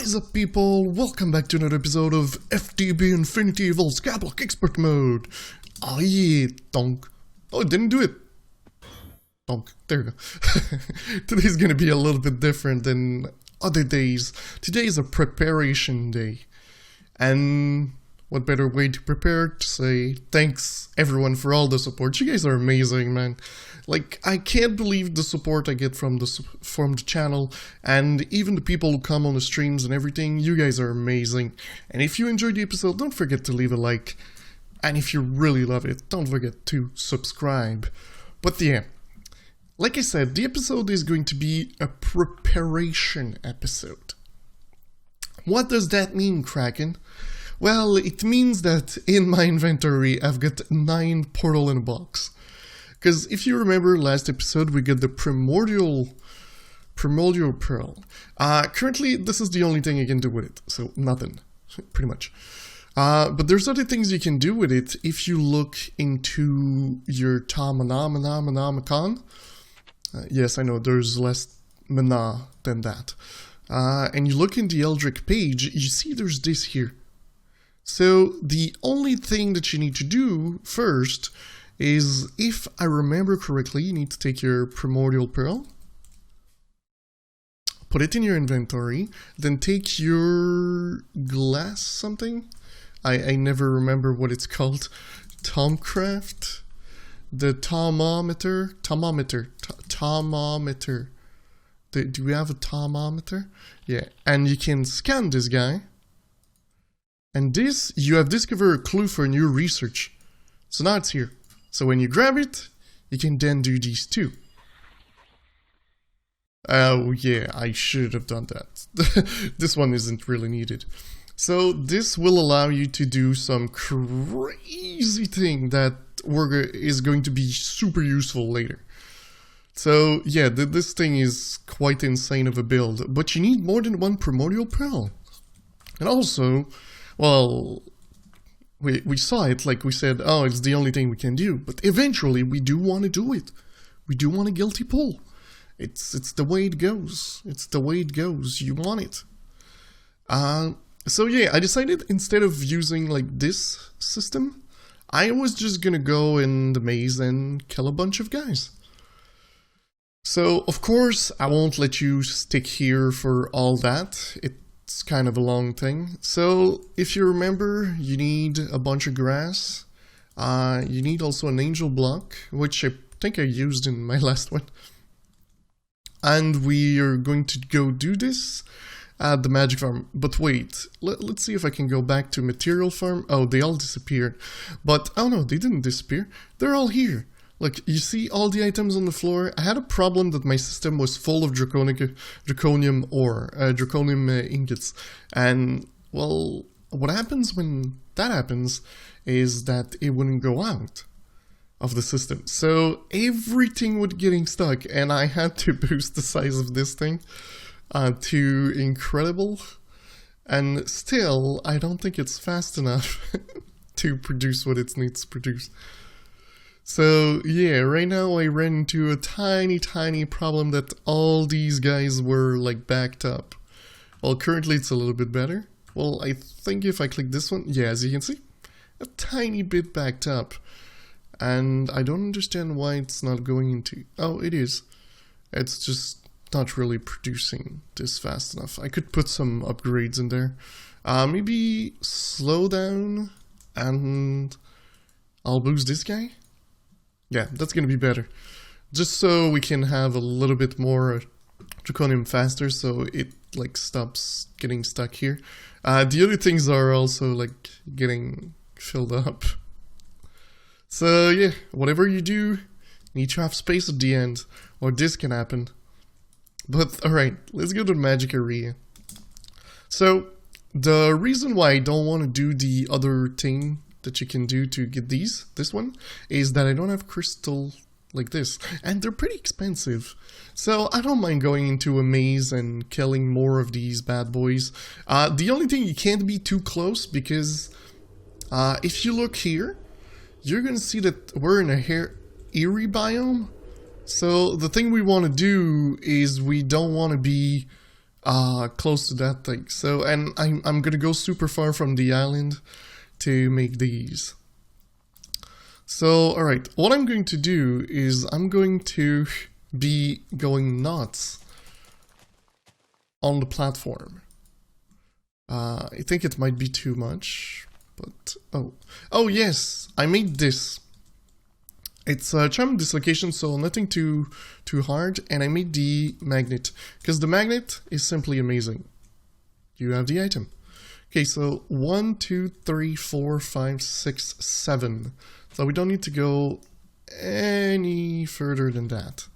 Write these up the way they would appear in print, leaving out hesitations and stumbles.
What is up, people? Welcome back to another episode of FTB Infinity Skyblock Expert mode. Oh yeah, donk. Oh, it didn't do it. Donk. There you go. Today's gonna be a little bit different than other days. Today is a preparation day. And what better way to prepare to say thanks everyone for all the support. You guys are amazing, man. Like, I can't believe the support I get from the channel, and even the people who come on the streams and everything. You guys are amazing. And if you enjoyed the episode, don't forget to leave a like. And if you really love it, don't forget to subscribe. But yeah, like I said, the episode is going to be a preparation episode. What does that mean, Kraken? Well, it means that in my inventory, I've got 9 portal in a box. Because if you remember last episode, we got the primordial pearl. Currently, this is the only thing I can do with it, so nothing, pretty much. But there's other things you can do with it if you look into your Tamanamanamanamakon. Yes, I know, there's less mana than that. And you look in the Eldritch page, you see there's this here. So the only thing that you need to do first is, if I remember correctly, you need to take your primordial pearl, put it in your inventory, then take your glass something. I never remember what it's called. Tomcraft? The thermometer. Do we have a thermometer? Yeah, and you can scan this guy. And this, you have discovered a clue for new research. So now it's here. So when you grab it, you can then do these two. Oh yeah, I should have done that. This one isn't really needed. So this will allow you to do some crazy thing that is going to be super useful later. So yeah, this thing is quite insane of a build, but you need more than one primordial pearl. And also, well, we saw it, like we said, oh, it's the only thing we can do. But eventually, we do want to do it. We do want a guilty pull. It's the way it goes. It's the way it goes. You want it. So yeah, I decided instead of using like this system, I was just gonna go in the maze and kill a bunch of guys. So, of course, I won't let you stick here for all that. It's kind of a long thing. So, if you remember, you need a bunch of grass. You need also an angel block, which I think I used in my last one. And we are going to go do this at the magic farm. But wait, let's see if I can go back to material farm. Oh, they all disappeared. But, oh no, they didn't disappear. They're all here. Look, you see all the items on the floor? I had a problem that my system was full of draconium ingots. And, well, what happens when that happens is that it wouldn't go out of the system. So everything would getting stuck, and I had to boost the size of this thing to incredible. And still, I don't think it's fast enough to produce what it needs to produce. So yeah, right now I ran into a tiny problem that all these guys were like backed up. Well, currently it's a little bit better. Well, I think if I click this one, yeah, as you can see, a tiny bit backed up. And I don't understand why it's not going into... Oh, it is. It's just not really producing this fast enough. I could put some upgrades in there. Maybe slow down and I'll boost this guy. Yeah, that's gonna be better. Just so we can have a little bit more draconium faster, so it like stops getting stuck here. The other things are also like getting filled up. So yeah, whatever you do, you need to have space at the end, or this can happen. But alright, let's go to the magic area. So, the reason why I don't want to do the other thing that you can do to get this one, is that I don't have crystal like this, and they're pretty expensive. So I don't mind going into a maze and killing more of these bad boys. The only thing, you can't be too close, because if you look here, you're gonna see that we're in a eerie biome. So the thing we want to do is we don't want to be close to that thing. So, and I'm gonna go super far from the island to make these. So, alright, what I'm going to do is I'm going to be going nuts on the platform. I think it might be too much, but oh yes, I made this. It's a charm dislocation, so nothing too hard, and I made the magnet because the magnet is simply amazing. You have the item. Okay, so 1, 2, 3, 4, 5, 6, 7. So we don't need to go any further than that.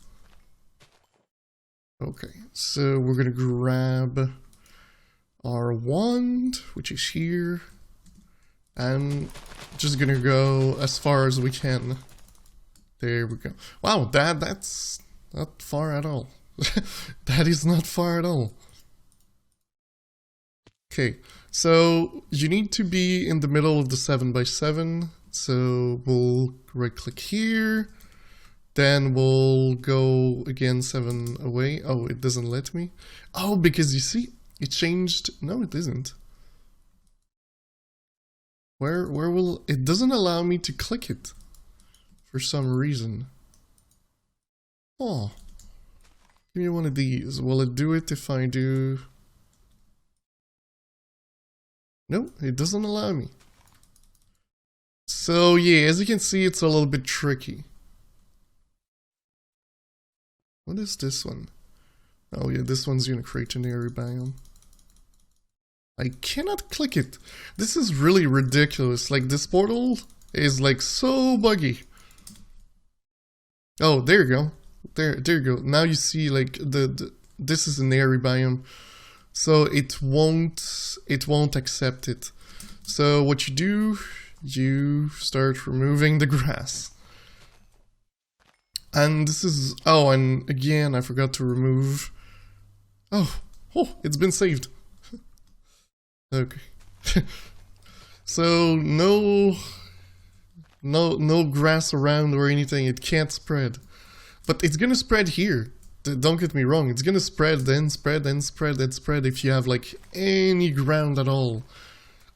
Okay, so we're gonna grab our wand, which is here, and just gonna go as far as we can. There we go. Wow, that's not far at all. That is not far at all. Okay, so you need to be in the middle of the 7x7. So we'll right click here. Then we'll go again 7 away. Oh, it doesn't let me. Oh, because you see, it changed. No, it isn't. Where will it doesn't allow me to click it for some reason. Oh, give me one of these. Will it do it if I do? No, it doesn't allow me. So yeah, as you can see, it's a little bit tricky. What is this one? Oh yeah, this one's gonna create an area biome. I cannot click it. This is really ridiculous. Like, this portal is like so buggy. Oh, there you go. There you go. Now you see, like, this is an area biome, so it won't accept it. So what you do, you start removing the grass. And this is, oh, and again, I forgot to remove, oh, it's been saved. Okay. So no grass around or anything, it can't spread. But it's gonna spread here. Don't get me wrong, it's gonna spread, then spread, then spread, then spread if you have like any ground at all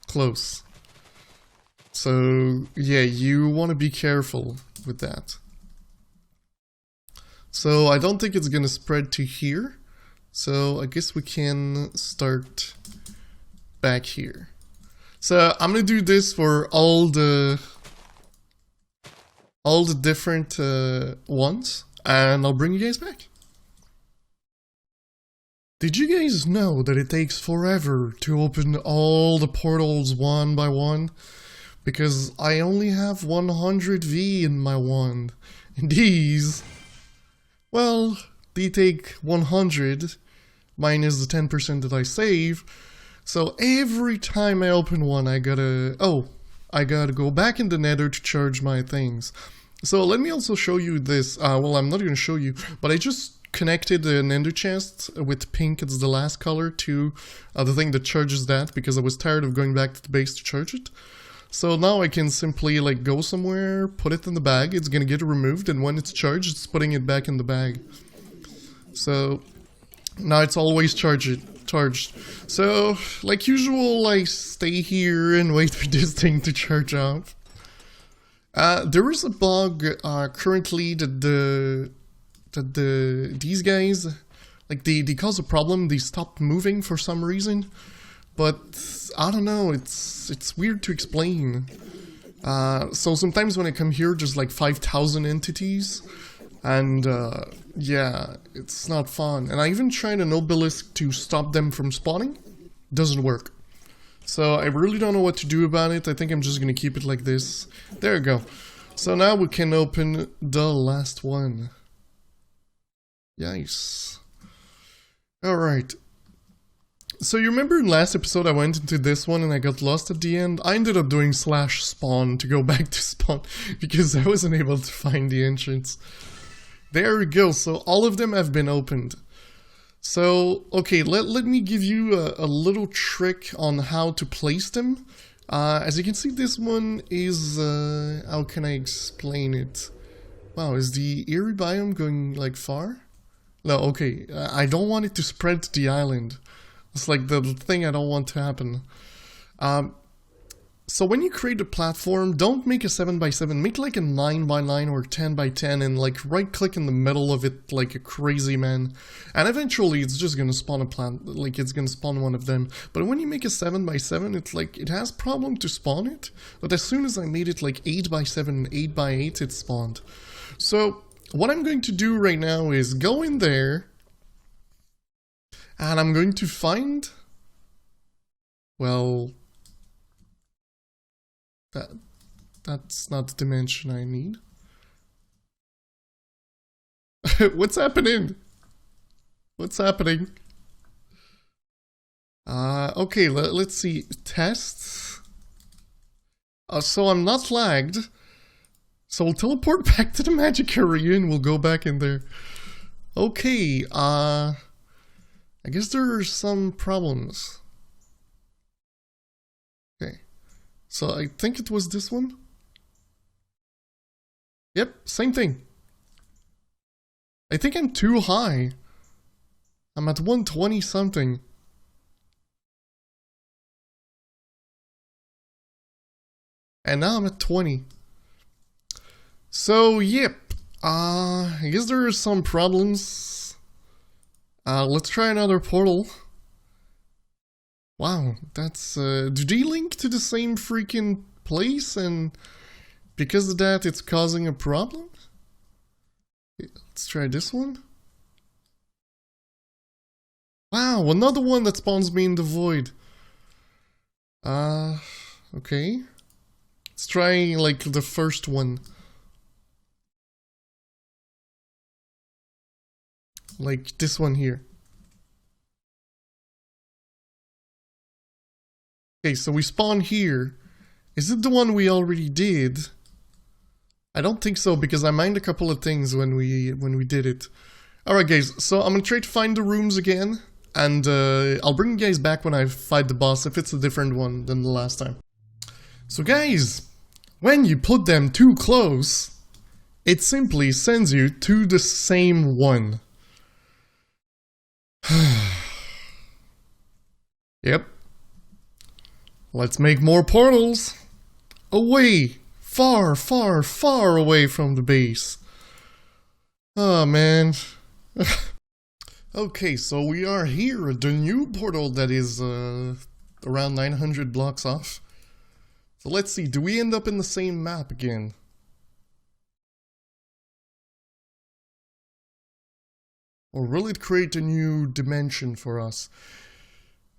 close. So yeah, you want to be careful with that. So I don't think it's gonna spread to here. So I guess we can start back here. So I'm gonna do this for all the different ones, and I'll bring you guys back. Did you guys know that it takes forever to open all the portals one by one? Because I only have 100 V in my wand, and these, well, they take 100 minus the 10% that I save. So every time I open one, I gotta go back in the nether to charge my things. So let me also show you this. Well, I'm not gonna show you, but I just connected an ender chest with pink, it's the last color, to the thing that charges that, because I was tired of going back to the base to charge it. So now I can simply like go somewhere, put it in the bag, it's gonna get removed, and when it's charged, it's putting it back in the bag. So now it's always charged. So, like usual, I stay here and wait for this thing to charge off. There is a bug currently that these guys, like they cause a problem. They stop moving for some reason, but I don't know. It's weird to explain. So sometimes when I come here, there's like 5,000 entities. And yeah, it's not fun. And I even tried an obelisk to stop them from spawning. Doesn't work. So I really don't know what to do about it. I think I'm just gonna keep it like this. There we go. So now we can open the last one. Nice. Alright. So you remember in last episode I went into this one and I got lost at the end? I ended up doing /spawn to go back to spawn because I wasn't able to find the entrance. There we go, so all of them have been opened. So, okay, let me give you a little trick on how to place them. As you can see, this one is, how can I explain it? Wow, is the eerie biome going, like, far? No, okay. I don't want it to spread to the island. It's like the thing I don't want to happen. So when you create a platform, don't make a 7x7, make like a 9x9 or 10x10 and like right click in the middle of it like a crazy man. And eventually it's just gonna spawn a plant, like it's gonna spawn one of them. But when you make a 7x7, it's like, it has problem to spawn it. But as soon as I made it like 8x7, 8x8, it spawned. So what I'm going to do right now is go in there and I'm going to find, well, that's not the dimension I need. What's happening? What's happening? Okay, let's see. Tests. So I'm not lagged. So we'll teleport back to the magic area and we'll go back in there. Okay, I guess there are some problems. Okay. So I think it was this one. Yep, same thing. I think I'm too high. I'm at 120 something. And now I'm at 20. So, yep. I guess there are some problems. Let's try another portal. Wow, that's, do they link to the same freaking place and because of that it's causing a problem? Let's try this one. Wow, another one that spawns me in the void. Okay. Let's try like the first one. Like this one here. Okay, so we spawn here. Is it the one we already did? I don't think so because I mined a couple of things when we did it. Alright guys, so I'm gonna try to find the rooms again and I'll bring you guys back when I fight the boss if it's a different one than the last time. So guys, when you put them too close, it simply sends you to the same one. Yep. Let's make more portals. Away. Far, far, far away from the base. Oh man. Okay, so we are here at the new portal that is around 900 blocks off. So let's see, do we end up in the same map again? Or will it create a new dimension for us?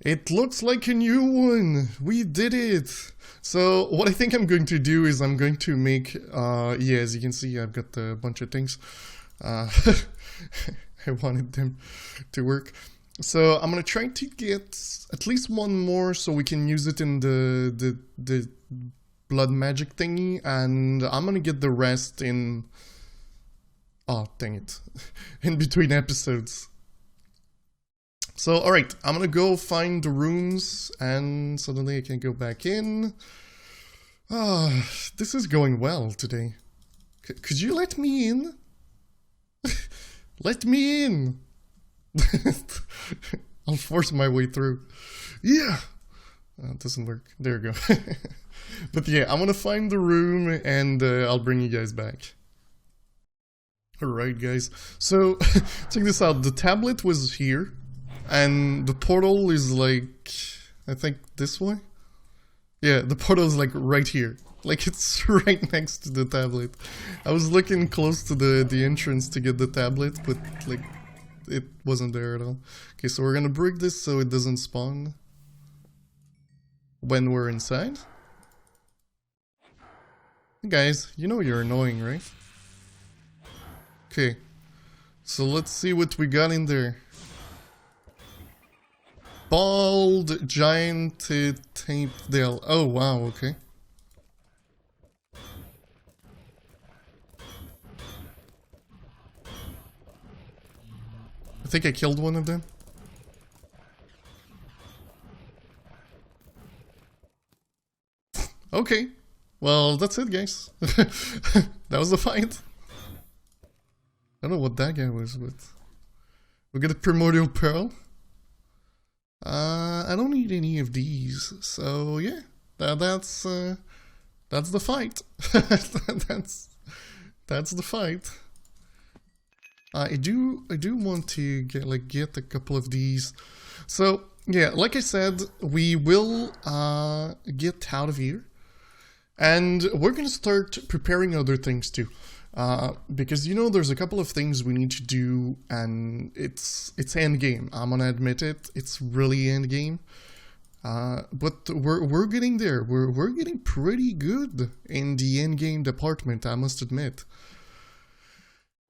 It looks like a new one! We did it! So what I think I'm going to do is I'm going to make, yeah, as you can see I've got a bunch of things. I wanted them to work. So I'm gonna try to get at least one more so we can use it in the blood magic thingy, and I'm gonna get the rest in... Oh, dang it. In between episodes. So, alright, I'm gonna go find the rooms, and suddenly I can go back in. Ah, this is going well today. Could you let me in? Let me in! I'll force my way through. Yeah! It doesn't work. There we go. But yeah, I'm gonna find the room, and I'll bring you guys back. Alright guys, so check this out, the tablet was here, and the portal is like, I think this way? Yeah, the portal is like right here, like it's right next to the tablet. I was looking close to the entrance to get the tablet, but like, it wasn't there at all. Okay, so we're gonna break this so it doesn't spawn when we're inside. Hey guys, you know you're annoying, right? Okay, so let's see what we got in there. Bald giant taped Dale. Oh wow, okay. I think I killed one of them. Okay, well that's it guys. That was the fight. I don't know what that guy was with. We get a Primordial Pearl. I don't need any of these, so yeah, that's the fight. that's the fight. I do want to get a couple of these. So yeah, like I said, we will get out of here, and we're gonna start preparing other things too. Because you know there's a couple of things we need to do, and it's end game. I'm gonna admit it. It's really end game. But we're getting there. We're getting pretty good in the end game department, I must admit.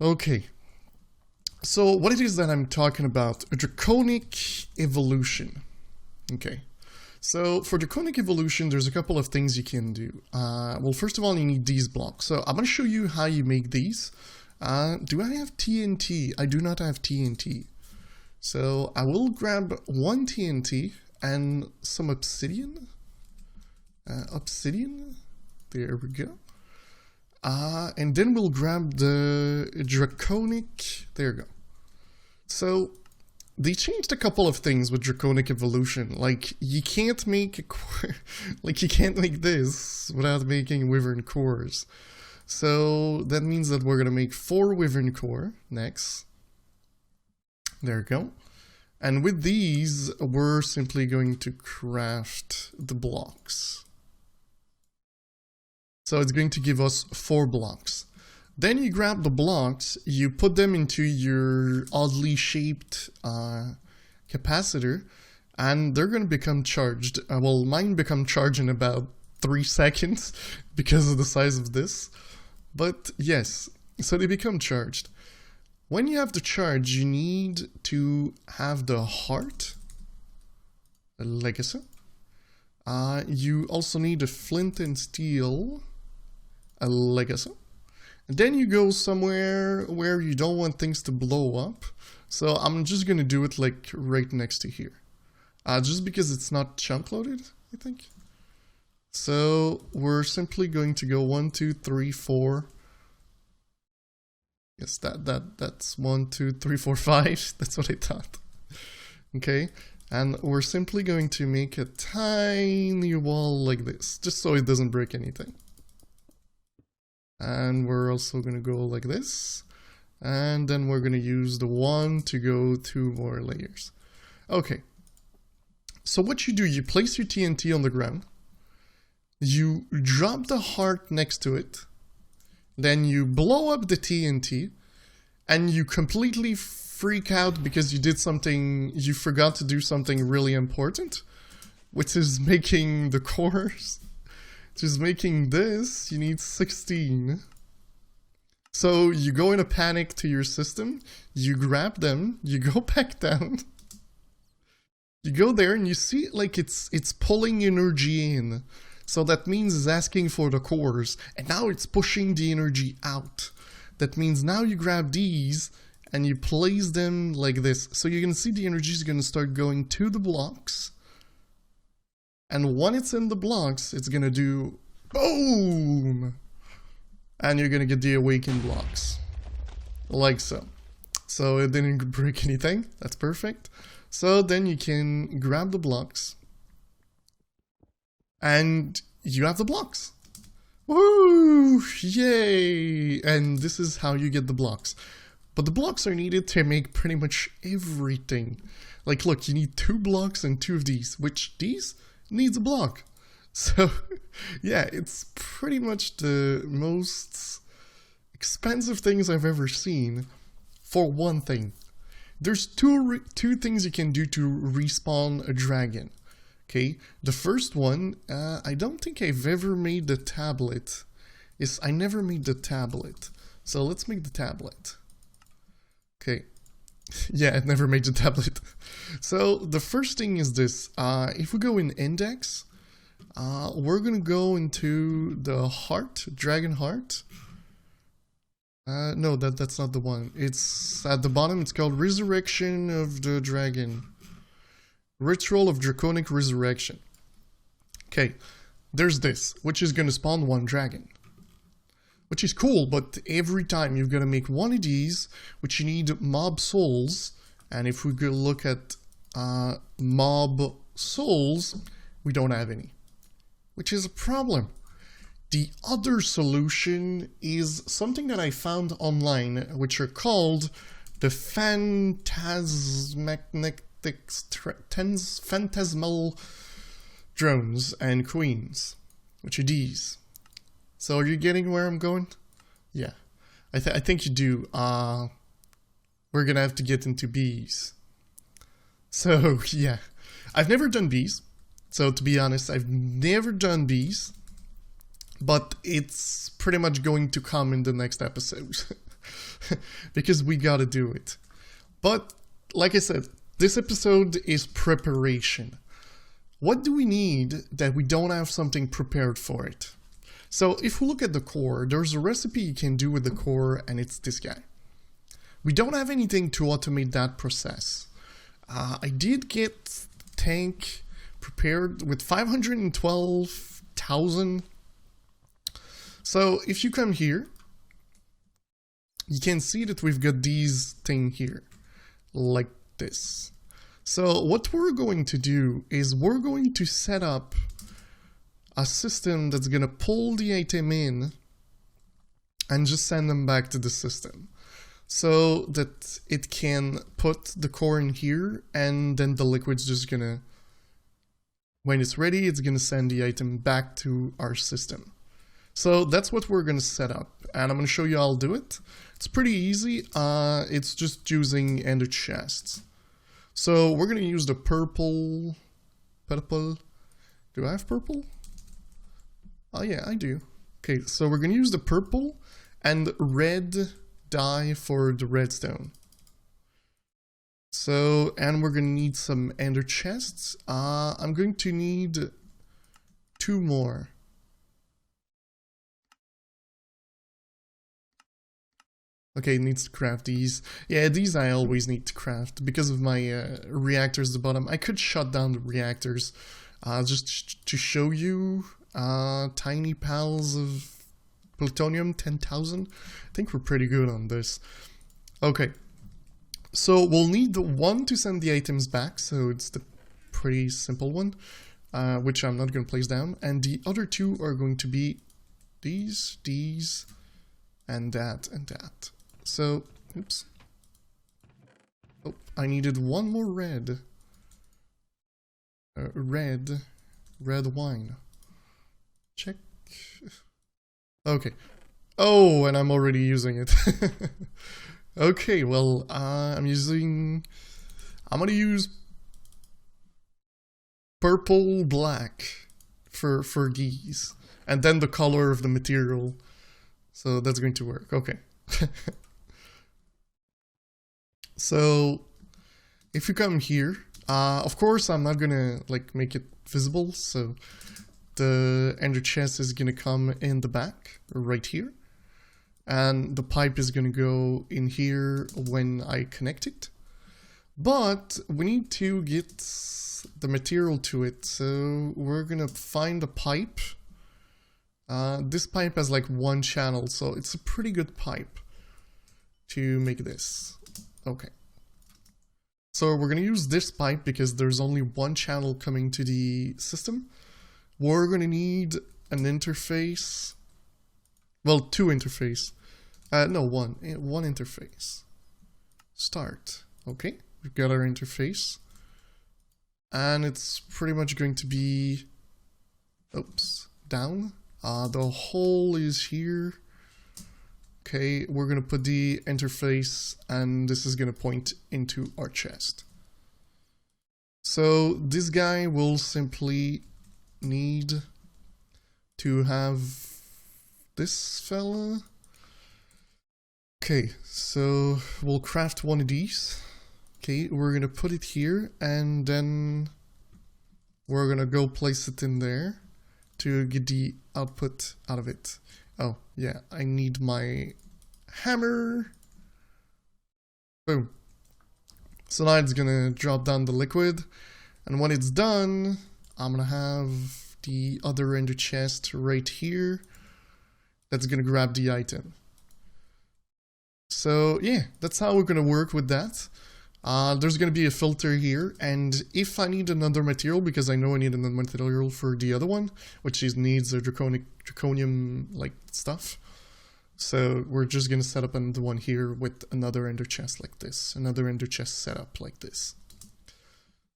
Okay. So what it is that I'm talking about? A draconic evolution. Okay. So for draconic evolution, there's a couple of things you can do. Well, first of all, you need these blocks. So I'm going to show you how you make these. Do I have TNT? I do not have TNT. So I will grab one TNT and some obsidian. Obsidian. There we go. And then we'll grab the draconic. There we go. So they changed a couple of things with draconic evolution. Like you can't make this without making wyvern cores. So that means that we're gonna make 4 wyvern core next. There we go. And with these, we're simply going to craft the blocks. So it's going to give us 4 blocks. Then you grab the blocks, you put them into your oddly shaped capacitor, and they're going to become charged. Well, mine become charged in about 3 seconds because of the size of this. But yes, so they become charged. When you have the charge, you need to have the heart, a legacy. You also need a flint and steel, a legacy. And then you go somewhere where you don't want things to blow up. So I'm just going to do it like right next to here. Just because it's not chunk loaded, I think. So we're simply going to go 1, 2, 3, 4. Yes, that's 1, 2, 3, 4, 5. That's what I thought. Okay. And we're simply going to make a tiny wall like this, just so it doesn't break anything. And we're also going to go like this. And then we're going to use the 1 to go 2 more layers. Okay. So what you do, you place your TNT on the ground. You drop the heart next to it. Then you blow up the TNT. And you completely freak out because you did something, you forgot to do something really important. Which is making the cores. Just making this, you need 16. So you go in a panic to your system, you grab them, you go back down. You go there and you see like it's pulling energy in. So that means it's asking for the cores, and now it's pushing the energy out. That means now you grab these and you place them like this. So you can see the energy is going to start going to the blocks. And when it's in the blocks, it's going to do boom! And you're going to get the awakened blocks. Like so. So it didn't break anything. That's perfect. So then you can grab the blocks. And you have the blocks. Woo! Yay! And this is how you get the blocks. But the blocks are needed to make pretty much everything. Like look, you need 2 blocks and 2 of these, which these needs a block. So yeah, it's pretty much the most expensive things I've ever seen for one thing. There's two things you can do to respawn a dragon. Okay, the first one, I don't think I've ever made the tablet. Yes, I never made the tablet. So let's make the tablet. Okay. Yeah, I never made the tablet. So the first thing is this. If we go in index, we're gonna go into the heart, dragon heart. No, that's not the one. It's at the bottom. It's called Resurrection of the Dragon. Ritual of Draconic Resurrection. Okay, there's this, which is gonna spawn 1 dragon. Which is cool, but every time you've got to make one of these, which you need mob souls, And if we go look at mob souls, we don't have any, which is a problem. The other solution is something that I found online, which are called the phantasmal drones and queens, which are these. So are you getting where I'm going? Yeah, I think you do. We're gonna have to get into bees. So yeah, I've never done bees. So to be honest, I've never done bees. But it's pretty much going to come in the next episode. Because we gotta do it. But, like I said, this episode is preparation. What do we need that we don't have something prepared for it? So, if we look at the core, there's a recipe you can do with the core, and it's this guy. We don't have anything to automate that process. I did get tank prepared with 512,000. So if you come here, you can see that we've got these things here, like this. So what we're going to do is we're going to set up a system that's going to pull the item in and just send them back to the system. So that it can put the core in here, and then the liquid's just going to, when it's ready, it's going to send the item back to our system. So that's what we're going to set up, and I'm going to show you how I'll do it. It's pretty easy. It's just using ender chests. So we're going to use the purple. Do I have purple? Oh yeah, I do. Okay, so we're going to use the purple and red dye for the redstone. So, and we're going to need some ender chests. I'm going to need 2 more. Okay, it needs to craft these. Yeah, these I always need to craft because of my reactors at the bottom. I could shut down the reactors just to show you tiny pals of plutonium, 10,000. I think we're pretty good on this. Okay, so we'll need the one to send the items back, so it's the pretty simple one, which I'm not going to place down. And the other 2 are going to be these, and that, and that. So, oops. Oh, I needed 1 more red. Red wine. Check. Okay. Oh, and I'm already using it. Okay, well, I'm gonna use purple black for these, and then the color of the material. So that's going to work. Okay. So if you come here, of course I'm not gonna like make it visible, so the ender chest is gonna come in the back right here, and the pipe is gonna go in here when I connect it. But we need to get the material to it, so we're gonna find a pipe. This pipe has like 1 channel, so it's a pretty good pipe to make this. Okay. So we're going to use this pipe because there's only 1 channel coming to the system. We're going to need an interface. Well, 2 interface. No, 1 interface. Start. Okay, we've got our interface. And it's pretty much going to be, oops, down. The hole is here. Okay, we're going to put the interface, and this is going to point into our chest. So this guy will simply need to have this fella. Okay, so we'll craft 1 of these. Okay, we're going to put it here, and then we're going to go place it in there to get the output out of it. Oh, yeah, I need my hammer. Boom. So now it's gonna drop down the liquid, and when it's done, I'm gonna have the other ender chest right here that's gonna grab the item. So yeah, that's how we're gonna work with that. there's going to be a filter here, and if I need another material, because I know I need another material for the other one, which needs a draconium like stuff, so we're just going to set up another one here with another ender chest like this, another ender chest setup like this.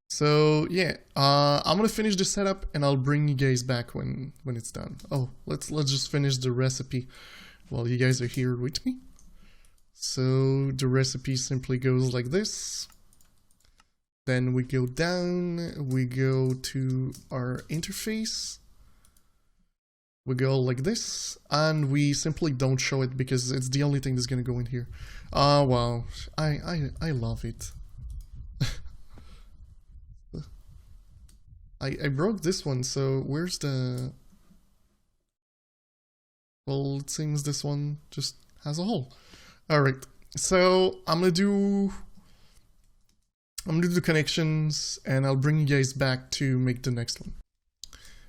So yeah, I'm gonna finish the setup and I'll bring you guys back when it's done. Oh, let's just finish the recipe while you guys are here with me. So the recipe simply goes like this. Then we go down, we go to our interface. We go like this, and we simply don't show it because it's the only thing that's gonna go in here. Oh wow, I love it. I broke this one, so where's the... Well, it seems this one just has a hole. Alright, so I'm gonna do the connections, and I'll bring you guys back to make the next one.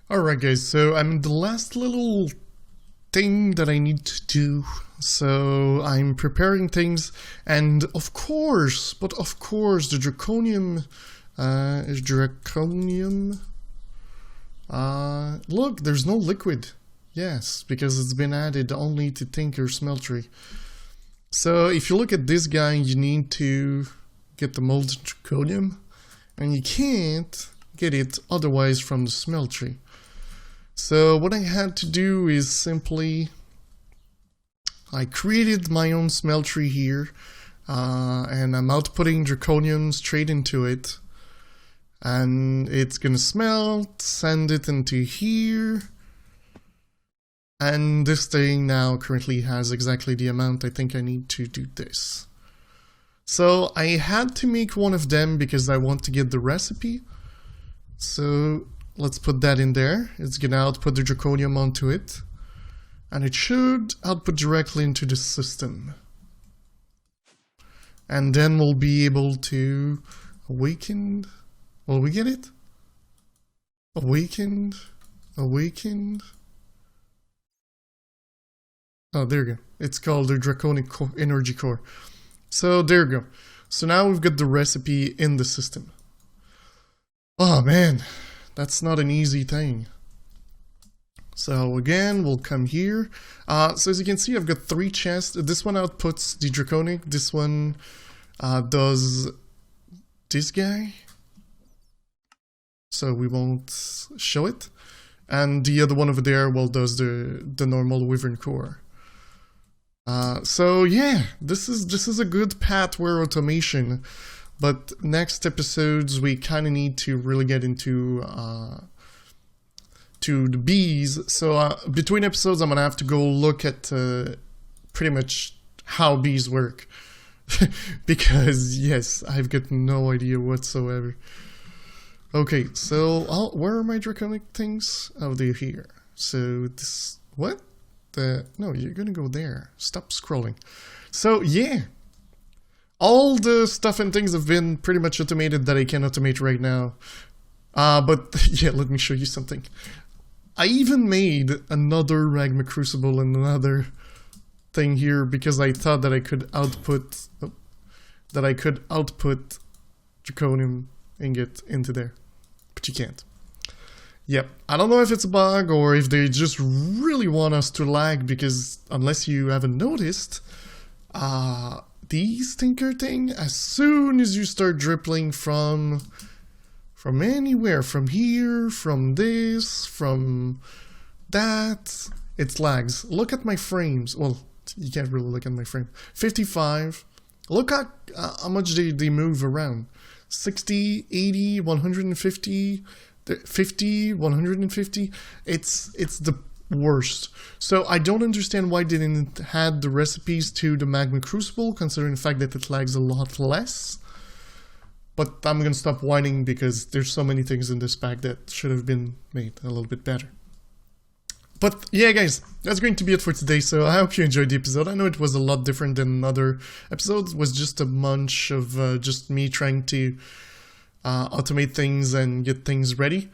Alright guys, so I'm in the last little thing that I need to do. So I'm preparing things, and of course, the draconium... is draconium? Look, there's no liquid. Yes, because it's been added only to Tinker Smeltery. So if you look at this guy, you need to get the molded draconium, and you can't get it otherwise from the smeltery. So what I had to do is simply, I created my own smeltery here, and I'm outputting draconium straight into it. And it's gonna smelt, send it into here. And this thing now currently has exactly the amount I think I need to do this. So I had to make one of them because I want to get the recipe. So let's put that in there. It's gonna output the draconium onto it. And it should output directly into the system. And then we'll be able to awaken... Will we get it? Awakened. Oh, there you go. It's called the Draconic Energy Core. So there you go. So now we've got the recipe in the system. Oh man, that's not an easy thing. So again, we'll come here. So as you can see, I've got 3 chests. This one outputs the Draconic. This one does this guy. So we won't show it. And the other one over there, well, does the normal Wyvern core. So yeah, this is a good path where automation, but next episodes we kind of need to really get into to the bees. So between episodes, I'm gonna have to go look at pretty much how bees work, because yes, I've got no idea whatsoever. Okay, so where are my draconic things? Oh, they're here. So this, what? No, you're gonna go there. Stop scrolling. So yeah, all the stuff and things have been pretty much automated that I can automate right now. But yeah, let me show you something. I even made another Magma Crucible and another thing here because I thought that I could output draconium ingot into there. But you can't. Yep, I don't know if it's a bug or if they just really want us to lag, because unless you haven't noticed, these Tinker thing, as soon as you start dribbling from anywhere, from here, from this, from that, it lags. Look at my frames. Well, you can't really look at my frame. 55. Look at how much they move around. 60, 80, 150, 50, 150. It's the worst. So I don't understand why they didn't add the recipes to the Magma Crucible, considering the fact that it lags a lot less. But I'm gonna stop whining because there's so many things in this pack that should have been made a little bit better. But yeah, guys, that's going to be it for today. So I hope you enjoyed the episode. I know it was a lot different than other episodes. It was just a bunch of just me trying to automate things and get things ready.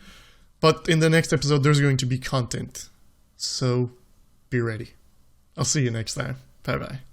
But in the next episode, there's going to be content. So be ready. I'll see you next time. Bye bye.